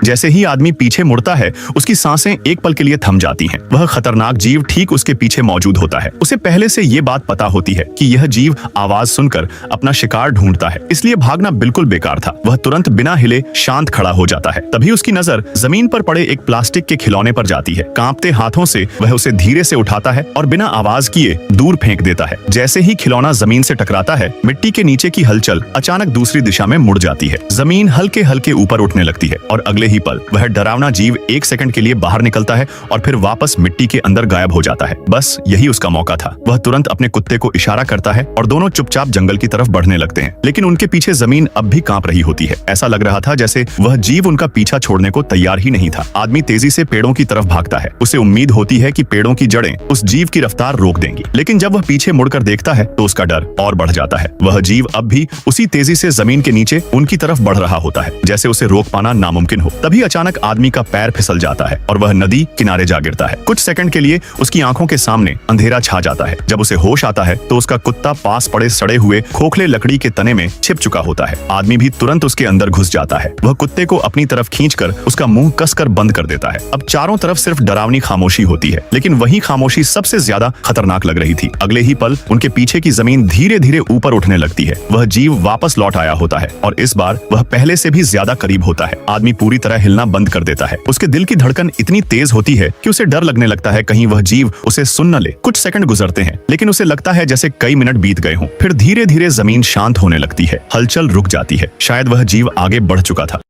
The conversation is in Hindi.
जैसे ही आदमी पीछे मुड़ता है उसकी सांसें एक पल के लिए थम जाती हैं। वह खतरनाक जीव ठीक उसके पीछे मौजूद होता है। उसे पहले से ये बात पता होती है कि यह जीव आवाज सुनकर अपना शिकार ढूंढता है, इसलिए भागना बिल्कुल बेकार था। वह तुरंत बिना हिले शांत खड़ा हो जाता है। तभी उसकी नजर जमीन पर पड़े एक प्लास्टिक के खिलौने पर जाती है। कांपते हाथों से वह उसे धीरे से उठाता है और बिना आवाज किए दूर फेंक देता है। जैसे ही खिलौना जमीन से टकराता है, मिट्टी के नीचे की हलचल अचानक दूसरी दिशा में मुड़ जाती है। जमीन हल्के हल्के ऊपर उठने लगती है और अगले ही पल वह डरावना जीव एक सेकंड के लिए बाहर निकलता है और फिर वापस मिट्टी के अंदर गायब हो जाता है। बस यही उसका मौका था। वह तुरंत अपने कुत्ते को इशारा करता है और दोनों चुपचाप जंगल की तरफ बढ़ने लगते हैं। लेकिन उनके पीछे जमीन अब भी कांप रही होती है। ऐसा लग रहा था जैसे वह जीव उनका पीछा छोड़ने को तैयार ही नहीं था। आदमी तेजी से पेड़ों की तरफ भागता है। उसे उम्मीद होती है कि पेड़ों की जड़ें उस जीव की रफ्तार रोक देंगी, लेकिन जब वह पीछे मुड़कर देखता है तो उसका डर और बढ़ जाता है। वह जीव अब भी उसी तेजी से जमीन के नीचे उनकी तरफ बढ़ रहा होता है, जैसे उसे रोक पाना नामुमकिन हो। तभी अचानक आदमी का पैर फिसल जाता है और वह नदी किनारे जा गिरता है। कुछ सेकंड के लिए उसकी आंखों के सामने अंधेरा छा जाता है। जब उसे होश आता है तो उसका कुत्ता पास पड़े सड़े हुए खोखले लकड़ी के तने में छिप चुका होता है। आदमी भी तुरंत उसके अंदर घुस जाता है। वह कुत्ते को अपनी तरफ खींचकर उसका मुंह कसकर बंद कर देता है। अब चारों तरफ सिर्फ डरावनी खामोशी होती है, लेकिन वही खामोशी सबसे ज्यादा खतरनाक लग रही थी। अगले ही पल उनके पीछे की जमीन धीरे धीरे ऊपर उठने लगती है। वह जीव वापस लौट आया होता है और इस बार वह पहले से भी ज्यादा करीब होता है। आदमी पूरी तरह हिलना बंद कर देता है। उसके दिल की धड़कन इतनी तेज होती है कि उसे डर लगने लगता है कहीं वह जीव उसे सुन न ले। कुछ सेकंड गुजरते हैं, लेकिन उसे लगता है जैसे कई मिनट बीत गए हों। फिर धीरे धीरे जमीन शांत होने लगती है। हलचल रुक जाती है। शायद वह जीव आगे बढ़ चुका था।